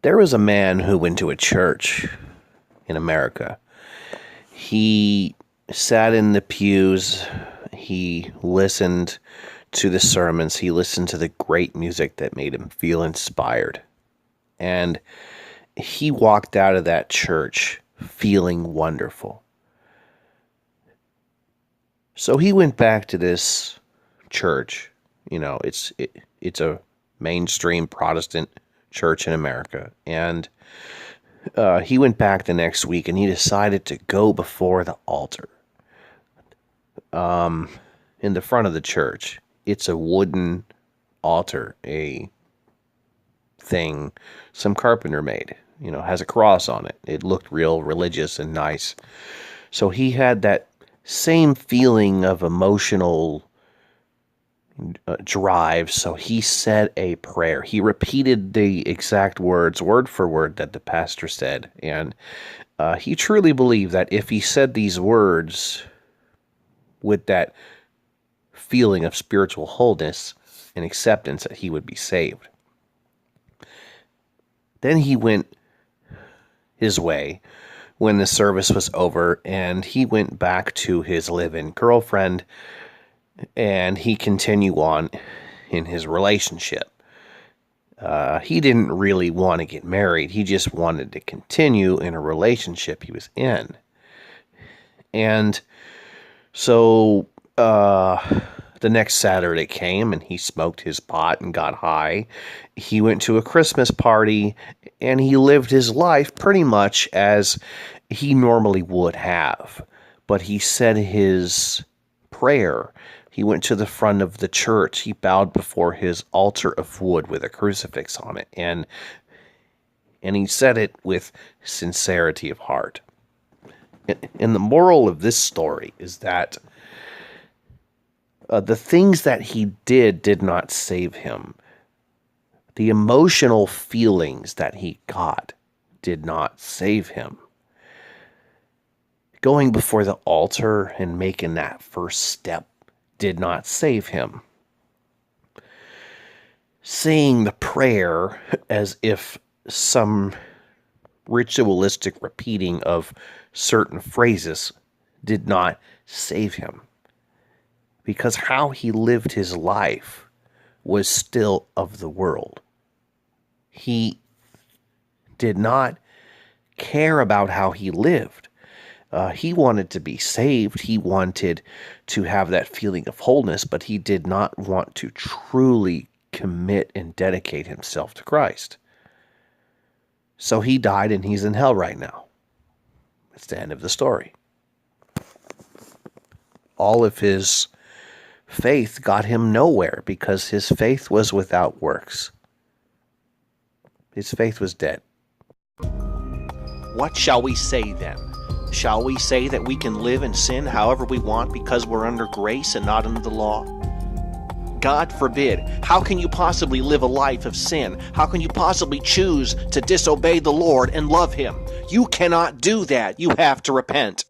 There was a man who went to a church in America. He sat in the pews. He listened to the sermons. He listened to the great music that made him feel inspired. And he walked out of that church feeling wonderful. So he went back to this church. You know, it's a mainstream Protestant church in America. And he went back the next week and he decided to go before the altar in the front of the church. It's a wooden altar, a thing some carpenter made, has a cross on it. It looked real religious and nice. So he had that same feeling of emotional drive. So he said a prayer. He repeated the exact words, word for word, that the pastor said. And he truly believed that if he said these words with that feeling of spiritual wholeness and acceptance, that he would be saved. Then he went his way when the service was over, and he went back to his live-in girlfriend, and he continued on in his relationship. He didn't really want to get married. He just wanted to continue in a relationship he was in. And so the next Saturday came, and he smoked his pot and got high. He went to a Christmas party, and he lived his life pretty much as he normally would have. But he said his prayer. He went to the front of the church. He bowed before his altar of wood with a crucifix on it. And he said it with sincerity of heart. And the moral of this story is that the things that he did not save him. The emotional feelings that he got did not save him. Going before the altar and making that first step did not save him. Saying the prayer as if some ritualistic repeating of certain phrases did not save him. Because how he lived his life was still of the world. He did not care about how he lived. He wanted to be saved. He wanted to have that feeling of wholeness, but he did not want to truly commit and dedicate himself to Christ. So he died, and he's in hell right now. That's the end of the story. All of his faith got him nowhere because his faith was without works. His faith was dead. What shall we say then? Shall we say that we can live in sin however we want because we're under grace and not under the law? God forbid. How can you possibly live a life of sin? How can you possibly choose to disobey the Lord and love Him? You cannot do that. You have to repent.